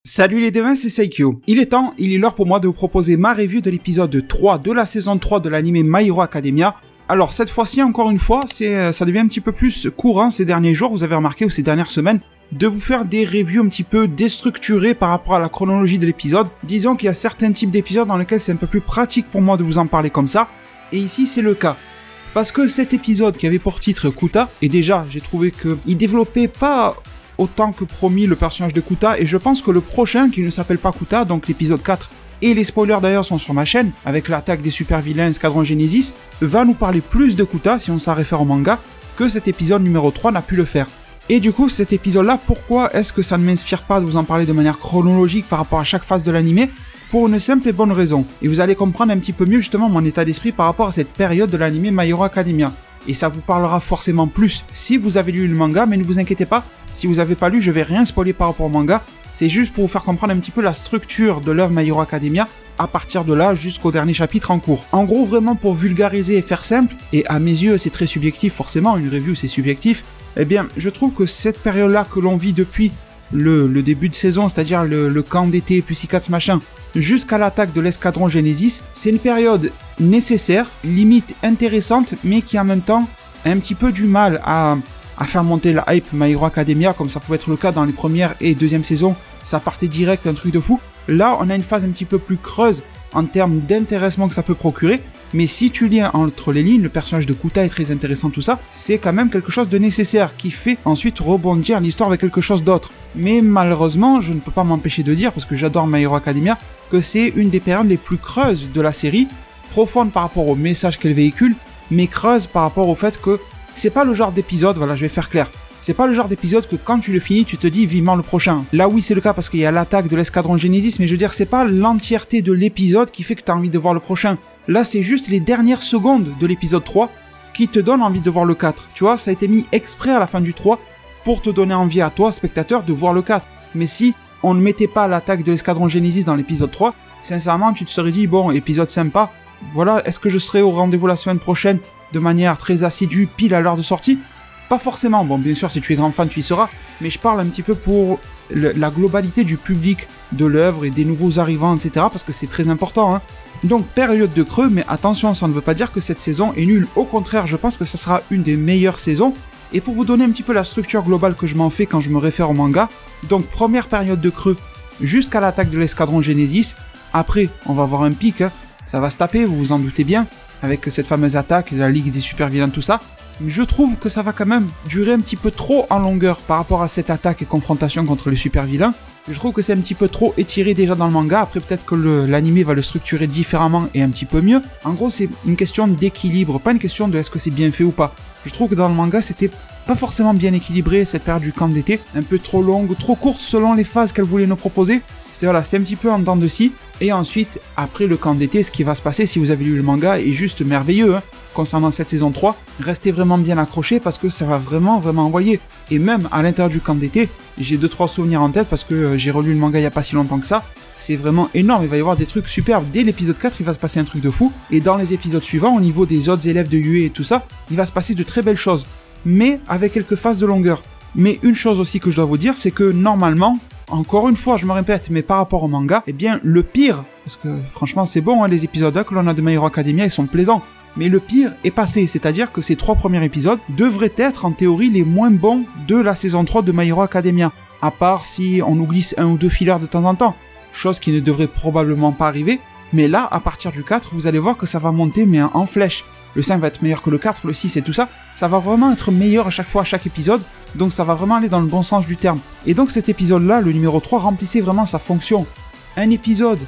Salut les devins, c'est Seikyo. Il est l'heure pour moi de vous proposer ma review de l'épisode 3 de la saison 3 de l'anime My Hero Academia. Alors cette fois-ci, encore une fois, ça devient un petit peu plus courant ces derniers jours, vous avez remarqué, ou ces dernières semaines, de vous faire des reviews un petit peu déstructurées par rapport à la chronologie de l'épisode. Disons qu'il y a certains types d'épisodes dans lesquels c'est un peu plus pratique pour moi de vous en parler comme ça, et ici c'est le cas. Parce que cet épisode qui avait pour titre Kuta, et déjà j'ai trouvé qu'il développait pas autant que promis le personnage de Kuta, et je pense que le prochain, qui ne s'appelle pas Kuta, donc l'épisode 4, et les spoilers d'ailleurs sont sur ma chaîne, avec l'attaque des super vilains Escadron Genesis, va nous parler plus de Kuta, si on s'en réfère au manga, que cet épisode numéro 3 n'a pu le faire. Et du coup, cet épisode-là, pourquoi est-ce que ça ne m'inspire pas de vous en parler de manière chronologique par rapport à chaque phase de l'anime ? Pour une simple et bonne raison. Et vous allez comprendre un petit peu mieux justement mon état d'esprit par rapport à cette période de l'anime My Hero Academia. Et ça vous parlera forcément plus si vous avez lu le manga, mais ne vous inquiétez pas, si vous n'avez pas lu, je vais rien spoiler par rapport au manga, c'est juste pour vous faire comprendre un petit peu la structure de l'œuvre My Hero Academia, à partir de là jusqu'au dernier chapitre en cours. En gros, vraiment pour vulgariser et faire simple, et à mes yeux c'est très subjectif forcément, une review c'est subjectif, eh bien je trouve que cette période-là que l'on vit depuis le début de saison, c'est-à-dire le camp d'été, Pussycats machin, jusqu'à l'attaque de l'escadron Genesis, c'est une période nécessaire, limite intéressante, mais qui en même temps a un petit peu du mal à faire monter la hype My Hero Academia, comme ça pouvait être le cas dans les premières et deuxième saisons, ça partait direct, un truc de fou. Là, on a une phase un petit peu plus creuse en termes d'intéressement que ça peut procurer, mais si tu lis entre les lignes, le personnage de Kuta est très intéressant, tout ça, c'est quand même quelque chose de nécessaire, qui fait ensuite rebondir l'histoire avec quelque chose d'autre. Mais malheureusement, je ne peux pas m'empêcher de dire, parce que j'adore My Hero Academia, que c'est une des périodes les plus creuses de la série, profonde par rapport au message qu'elle véhicule, mais creuse par rapport au fait que c'est pas le genre d'épisode, voilà, je vais faire clair. C'est pas le genre d'épisode que quand tu le finis, tu te dis vivement le prochain. Là oui, c'est le cas parce qu'il y a l'attaque de l'escadron Genesis, mais je veux dire, c'est pas l'entièreté de l'épisode qui fait que tu as envie de voir le prochain. Là, c'est juste les dernières secondes de l'épisode 3 qui te donnent envie de voir le 4. Tu vois, ça a été mis exprès à la fin du 3 pour te donner envie à toi, spectateur, de voir le 4. Mais si on ne mettait pas l'attaque de l'escadron Genesis dans l'épisode 3, sincèrement, tu te serais dit, bon, épisode sympa, voilà, est-ce que je serai au rendez-vous la semaine prochaine de manière très assidue, pile à l'heure de sortie ? Pas forcément, bon bien sûr si tu es grand fan tu y seras, mais je parle un petit peu pour la globalité du public de l'œuvre et des nouveaux arrivants, etc. parce que c'est très important, hein. Donc période de creux, mais attention, ça ne veut pas dire que cette saison est nulle, au contraire je pense que ça sera une des meilleures saisons, et pour vous donner un petit peu la structure globale que je m'en fais quand je me réfère au manga, donc première période de creux jusqu'à l'attaque de l'escadron Genesis, après on va avoir un pic, hein. Ça va se taper, vous vous en doutez bien, avec cette fameuse attaque, la Ligue des super vilains, tout ça. Mais je trouve que ça va quand même durer un petit peu trop en longueur par rapport à cette attaque et confrontation contre les super vilains. Je trouve que c'est un petit peu trop étiré déjà dans le manga, après peut-être que l'anime va le structurer différemment et un petit peu mieux. En gros, c'est une question d'équilibre, pas une question de est-ce que c'est bien fait ou pas. Je trouve que dans le manga, c'était pas forcément bien équilibré cette période du camp d'été, un peu trop longue, trop courte selon les phases qu'elle voulait nous proposer. C'était un petit peu en dents de scie. Et ensuite, après le camp d'été, ce qui va se passer si vous avez lu le manga est juste merveilleux, hein. Concernant cette saison 3, restez vraiment bien accrochés parce que ça va vraiment envoyer. Et même à l'intérieur du camp d'été, j'ai 2-3 souvenirs en tête parce que j'ai relu le manga il n'y a pas si longtemps que ça. C'est vraiment énorme, il va y avoir des trucs superbes. Dès l'épisode 4, il va se passer un truc de fou. Et dans les épisodes suivants, au niveau des autres élèves de Yue et tout ça, il va se passer de très belles choses. Mais avec quelques phases de longueur. Mais une chose aussi que je dois vous dire, c'est que normalement, encore une fois, je me répète, mais par rapport au manga, eh bien le pire, parce que franchement c'est bon, hein, les épisodes que l'on a de My Hero Academia, ils sont plaisants. Mais le pire est passé, c'est-à-dire que ces 3 premiers épisodes devraient être en théorie les moins bons de la saison 3 de My Hero Academia. À part si on nous glisse 1 ou 2 fillers de temps en temps, chose qui ne devrait probablement pas arriver. Mais là, à partir du 4, vous allez voir que ça va monter mais en flèche. Le 5 va être meilleur que le 4, le 6 et tout ça. Ça va vraiment être meilleur à chaque fois, à chaque épisode. Donc ça va vraiment aller dans le bon sens du terme. Et donc cet épisode-là, le numéro 3, remplissait vraiment sa fonction. Un épisode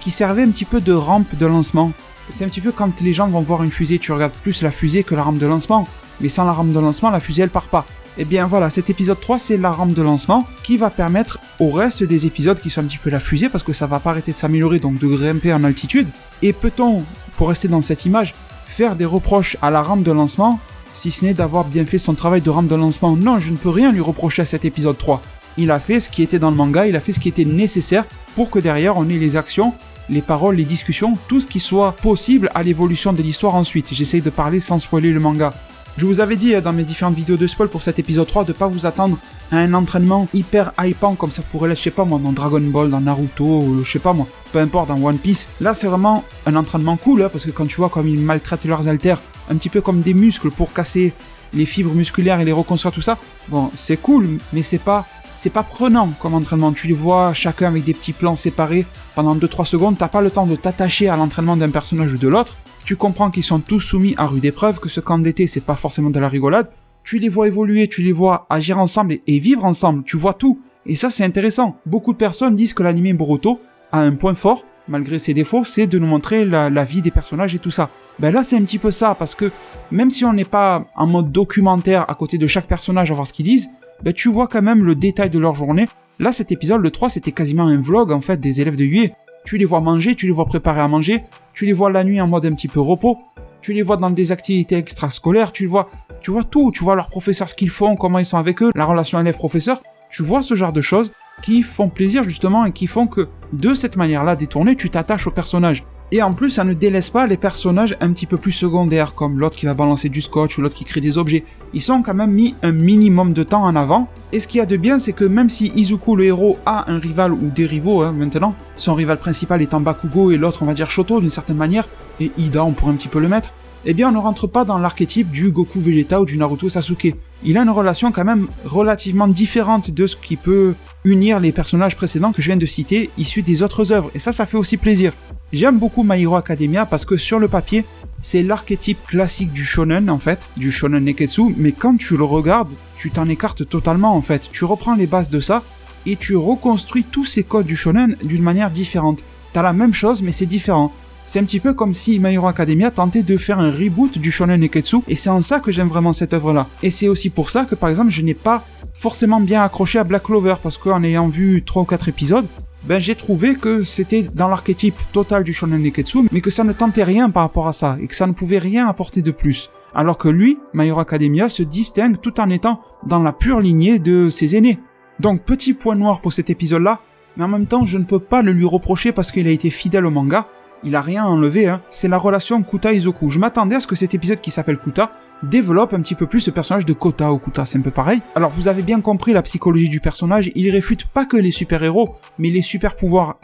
qui servait un petit peu de rampe de lancement. C'est un petit peu quand les gens vont voir une fusée, tu regardes plus la fusée que la rampe de lancement. Mais sans la rampe de lancement, la fusée elle part pas. Et bien voilà, cet épisode 3, c'est la rampe de lancement qui va permettre au reste des épisodes qui sont un petit peu la fusée, parce que ça va pas arrêter de s'améliorer, donc de grimper en altitude. Et peut-on, pour rester dans cette image, faire des reproches à la rampe de lancement, si ce n'est d'avoir bien fait son travail de rampe de lancement? Non, je ne peux rien lui reprocher à cet épisode 3. Il a fait ce qui était dans le manga, il a fait ce qui était nécessaire pour que derrière on ait les actions, les paroles, les discussions, tout ce qui soit possible à l'évolution de l'histoire ensuite. J'essaye de parler sans spoiler le manga. Je vous avais dit dans mes différentes vidéos de spoil pour cet épisode 3 de pas vous attendre à un entraînement hyper hypant comme ça pourrait l'être, je sais pas moi, dans Dragon Ball, dans Naruto, je sais pas moi, peu importe, dans One Piece. Là c'est vraiment un entraînement cool, hein, parce que quand tu vois comme ils maltraitent leurs haltères, un petit peu comme des muscles pour casser les fibres musculaires et les reconstruire, tout ça, bon c'est cool, mais c'est pas prenant comme entraînement. Tu les vois chacun avec des petits plans séparés pendant 2-3 secondes, t'as pas le temps de t'attacher à l'entraînement d'un personnage ou de l'autre. Tu comprends qu'ils sont tous soumis à rude épreuve, que ce camp d'été c'est pas forcément de la rigolade. Tu les vois évoluer, tu les vois agir ensemble et vivre ensemble, tu vois tout. Et ça c'est intéressant. Beaucoup de personnes disent que l'anime Boruto a un point fort, malgré ses défauts, c'est de nous montrer la vie des personnages et tout ça. Ben là c'est un petit peu ça, parce que même si on n'est pas en mode documentaire à côté de chaque personnage à voir ce qu'ils disent, ben tu vois quand même le détail de leur journée. Là cet épisode, le 3, c'était quasiment un vlog en fait des élèves de UE. Tu les vois manger, tu les vois préparer à manger, tu les vois la nuit en mode un petit peu repos, tu les vois dans des activités extrascolaires, tu vois tout, tu vois leurs professeurs ce qu'ils font, comment ils sont avec eux, la relation élève-professeur, tu vois ce genre de choses qui font plaisir justement et qui font que de cette manière-là détournée, tu t'attaches aux personnages. Et en plus, ça ne délaisse pas les personnages un petit peu plus secondaires, comme l'autre qui va balancer du scotch ou l'autre qui crée des objets. Ils sont quand même mis un minimum de temps en avant. Et ce qu'il y a de bien, c'est que même si Izuku, le héros, a un rival ou des rivaux maintenant, son rival principal étant Bakugo et l'autre, on va dire Shoto d'une certaine manière, et Ida, on pourrait un petit peu le mettre, eh bien on ne rentre pas dans l'archétype du Goku Vegeta ou du Naruto Sasuke. Il a une relation quand même relativement différente de ce qui peut unir les personnages précédents que je viens de citer, issus des autres œuvres, et ça fait aussi plaisir. J'aime beaucoup My Hero Academia parce que sur le papier, c'est l'archétype classique du shonen en fait, du shonen neketsu, mais quand tu le regardes, tu t'en écartes totalement en fait. Tu reprends les bases de ça et tu reconstruis tous ces codes du shonen d'une manière différente. T'as la même chose mais c'est différent. C'est un petit peu comme si My Hero Academia tentait de faire un reboot du shonen neketsu, et c'est en ça que j'aime vraiment cette œuvre-là. Et c'est aussi pour ça que par exemple je n'ai pas forcément bien accroché à Black Clover, parce qu'en ayant vu 3 ou 4 épisodes, ben j'ai trouvé que c'était dans l'archétype total du shonen neketsu, mais que ça ne tentait rien par rapport à ça, et que ça ne pouvait rien apporter de plus. Alors que lui, My Hero Academia, se distingue tout en étant dans la pure lignée de ses aînés. Donc petit point noir pour cet épisode-là, mais en même temps je ne peux pas le lui reprocher parce qu'il a été fidèle au manga, il a rien enlevé, c'est la relation Kuta-Izuku. Je m'attendais à ce que cet épisode qui s'appelle Kuta développe un petit peu plus ce personnage de Kota ou Kuta, c'est un peu pareil. Alors vous avez bien compris la psychologie du personnage, il réfute pas que les super-héros, mais les super-pouvoirs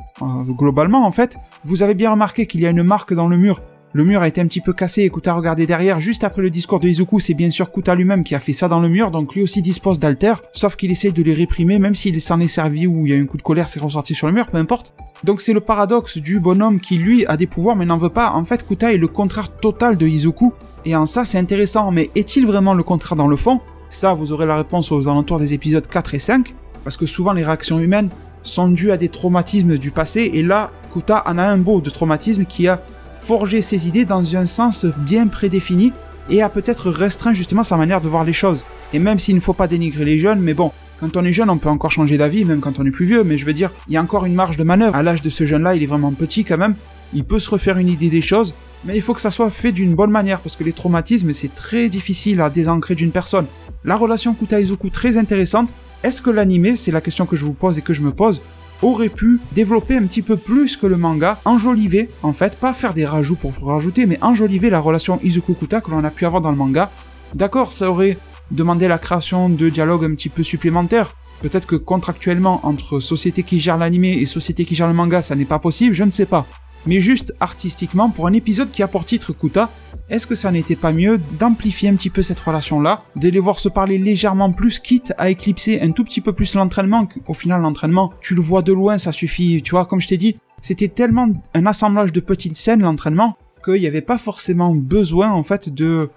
globalement en fait. Vous avez bien remarqué qu'il y a une marque dans le mur. Le mur a été un petit peu cassé et Kuta regardez derrière, juste après le discours de Izuku, c'est bien sûr Kuta lui-même qui a fait ça dans le mur, donc lui aussi dispose d'altères, sauf qu'il essaie de les réprimer, même s'il s'en est servi ou il y a un coup de colère, c'est ressorti sur le mur, peu importe. Donc c'est le paradoxe du bonhomme qui lui a des pouvoirs mais n'en veut pas. En fait Kuta est le contraire total de Izuku, et en ça c'est intéressant, mais est-il vraiment le contraire dans le fond? Ça vous aurez la réponse aux alentours des épisodes 4 et 5, parce que souvent les réactions humaines sont dues à des traumatismes du passé, et là Kuta en a un beau de traumatisme qui a forgé ses idées dans un sens bien prédéfini, et a peut-être restreint justement sa manière de voir les choses. Et même s'il ne faut pas dénigrer les jeunes, mais bon, quand on est jeune, on peut encore changer d'avis, même quand on est plus vieux, mais je veux dire, il y a encore une marge de manœuvre. À l'âge de ce jeune-là, il est vraiment petit quand même, il peut se refaire une idée des choses, mais il faut que ça soit fait d'une bonne manière, parce que les traumatismes, c'est très difficile à désancrer d'une personne. La relation Kuta-Izuku, très intéressante. Est-ce que l'anime, c'est la question que je vous pose et que je me pose, aurait pu développer un petit peu plus que le manga, enjoliver, en fait, pas faire des rajouts pour rajouter, mais enjoliver la relation Izuku-Kuta que l'on a pu avoir dans le manga. D'accord, ça aurait demandé la création de dialogues un petit peu supplémentaires. Peut-être que contractuellement, entre société qui gère l'anime et société qui gère le manga, ça n'est pas possible, je ne sais pas. Mais juste artistiquement, pour un épisode qui a pour titre Kuta, est-ce que ça n'était pas mieux d'amplifier un petit peu cette relation-là, de les voir se parler légèrement plus, quitte à éclipser un tout petit peu plus l'entraînement, qu'au final l'entraînement, tu le vois de loin, ça suffit, tu vois, comme je t'ai dit, c'était tellement un assemblage de petites scènes, l'entraînement, qu'il n'y avait pas forcément besoin, en fait, de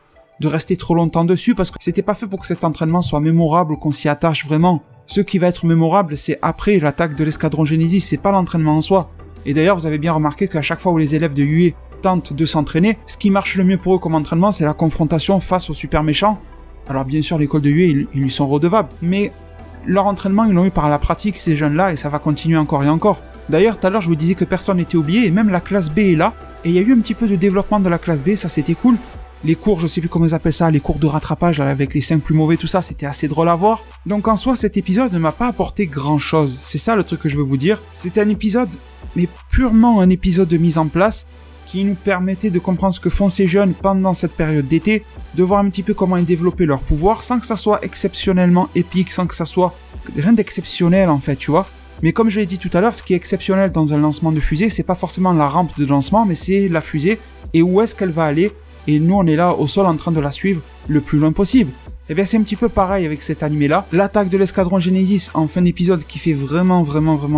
rester trop longtemps dessus, parce que c'était pas fait pour que cet entraînement soit mémorable, qu'on s'y attache vraiment. Ce qui va être mémorable, c'est après l'attaque de l'escadron Genesis, c'est pas l'entraînement en soi. Et d'ailleurs, vous avez bien remarqué qu'à chaque fois où les élèves de UE tentent de s'entraîner, ce qui marche le mieux pour eux comme entraînement, c'est la confrontation face aux super méchants. Alors bien sûr, l'école de UE, ils lui sont redevables, mais leur entraînement, ils l'ont eu par la pratique, ces jeunes-là, et ça va continuer encore et encore. D'ailleurs, tout à l'heure, je vous disais que personne n'était oublié, et même la classe B est là, et il y a eu un petit peu de développement de la classe B, ça c'était cool. Les cours, je sais plus comment ils appellent ça, les cours de rattrapage là, avec les 5 plus mauvais, tout ça, c'était assez drôle à voir. Donc en soi, cet épisode ne m'a pas apporté grand chose. C'est ça le truc que je veux vous dire. C'était un épisode, mais purement un épisode de mise en place, qui nous permettait de comprendre ce que font ces jeunes pendant cette période d'été, de voir un petit peu comment ils développaient leur pouvoir, sans que ça soit exceptionnellement épique, sans que ça soit rien d'exceptionnel en fait, tu vois. Mais comme je l'ai dit tout à l'heure, ce qui est exceptionnel dans un lancement de fusée, c'est pas forcément la rampe de lancement, mais c'est la fusée et où est-ce qu'elle va aller. Et nous, on est là au sol en train de la suivre le plus loin possible. Et bien c'est un petit peu pareil avec cet animé-là. L'attaque de l'escadron Genesis en fin d'épisode qui fait vraiment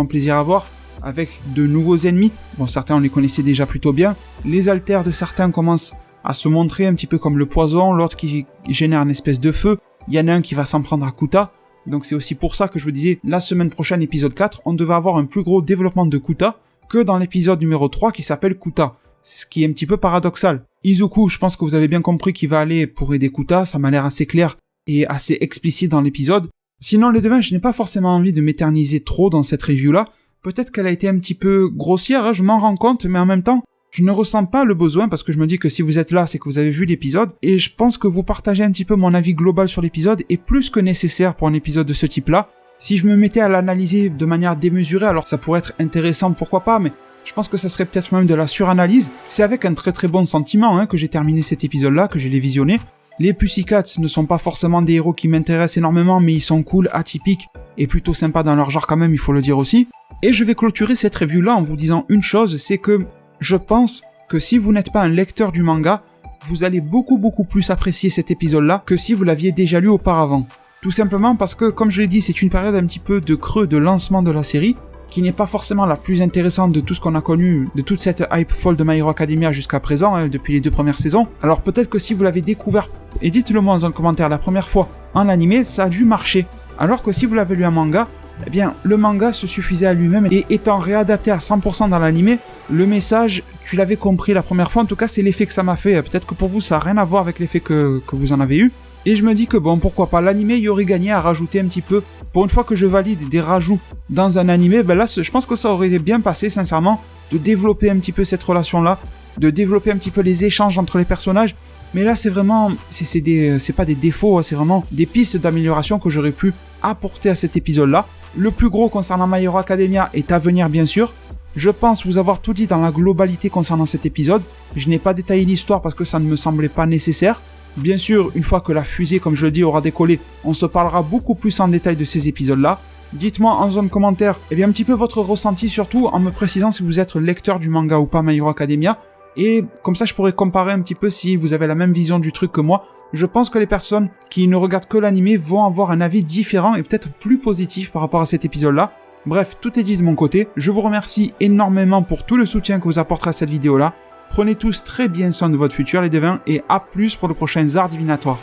plaisir à voir, avec de nouveaux ennemis. Bon, certains on les connaissait déjà plutôt bien. Les alters de certains commencent à se montrer un petit peu comme le poison, l'autre qui génère une espèce de feu. Il y en a un qui va s'en prendre à Kuta. Donc c'est aussi pour ça que je vous disais, la semaine prochaine, épisode 4, on devait avoir un plus gros développement de Kuta que dans l'épisode numéro 3 qui s'appelle Kuta. Ce qui est un petit peu paradoxal. Izuku, je pense que vous avez bien compris qu'il va aller pour aider Kuta, ça m'a l'air assez clair et assez explicite dans l'épisode. Sinon, les devins, je n'ai pas forcément envie de m'éterniser trop dans cette review-là. Peut-être qu'elle a été un petit peu grossière, hein, je m'en rends compte, mais en même temps, je ne ressens pas le besoin parce que je me dis que si vous êtes là, c'est que vous avez vu l'épisode et je pense que vous partagez un petit peu mon avis global sur l'épisode est plus que nécessaire pour un épisode de ce type-là. Si je me mettais à l'analyser de manière démesurée, alors ça pourrait être intéressant, pourquoi pas, mais je pense que ça serait peut-être même de la suranalyse. C'est avec un très bon sentiment que j'ai terminé cet épisode-là, que je l'ai visionné. Les Pussycats ne sont pas forcément des héros qui m'intéressent énormément, mais ils sont cool, atypiques et plutôt sympas dans leur genre quand même, il faut le dire aussi. Et je vais clôturer cette review-là en vous disant une chose, c'est que je pense que si vous n'êtes pas un lecteur du manga, vous allez beaucoup plus apprécier cet épisode-là que si vous l'aviez déjà lu auparavant. Tout simplement parce que, comme je l'ai dit, c'est une période un petit peu de creux de lancement de la série, qui n'est pas forcément la plus intéressante de tout ce qu'on a connu, de toute cette hype folle de My Hero Academia jusqu'à présent, depuis les 2 premières saisons. Alors peut-être que si vous l'avez découvert, et dites-le moi dans un commentaire la première fois, en animé, ça a dû marcher. Alors que si vous l'avez lu en manga, eh bien, le manga se suffisait à lui-même, et étant réadapté à 100% dans l'animé, le message, tu l'avais compris la première fois, en tout cas c'est l'effet que ça m'a fait, peut-être que pour vous ça n'a rien à voir avec l'effet que vous en avez eu, et je me dis que bon, pourquoi pas, l'animé y aurait gagné à rajouter un petit peu, pour une fois que je valide des rajouts dans un animé, ben là je pense que ça aurait bien passé sincèrement, de développer un petit peu cette relation-là, de développer un petit peu les échanges entre les personnages, mais là c'est vraiment, c'est pas des défauts, c'est vraiment des pistes d'amélioration que j'aurais pu apporter à cet épisode-là. Le plus gros concernant My Hero Academia est à venir bien sûr. Je pense vous avoir tout dit dans la globalité concernant cet épisode. Je n'ai pas détaillé l'histoire parce que ça ne me semblait pas nécessaire. Bien sûr, une fois que la fusée, comme je le dis, aura décollé, on se parlera beaucoup plus en détail de ces épisodes-là. Dites-moi en zone commentaire, un petit peu votre ressenti, surtout en me précisant si vous êtes lecteur du manga ou pas My Hero Academia. Et comme ça, je pourrais comparer un petit peu si vous avez la même vision du truc que moi. Je pense que les personnes qui ne regardent que l'animé vont avoir un avis différent et peut-être plus positif par rapport à cet épisode-là. Bref, tout est dit de mon côté. Je vous remercie énormément pour tout le soutien que vous apporterez à cette vidéo-là. Prenez tous très bien soin de votre futur les devins et à plus pour le prochain Zard divinatoire.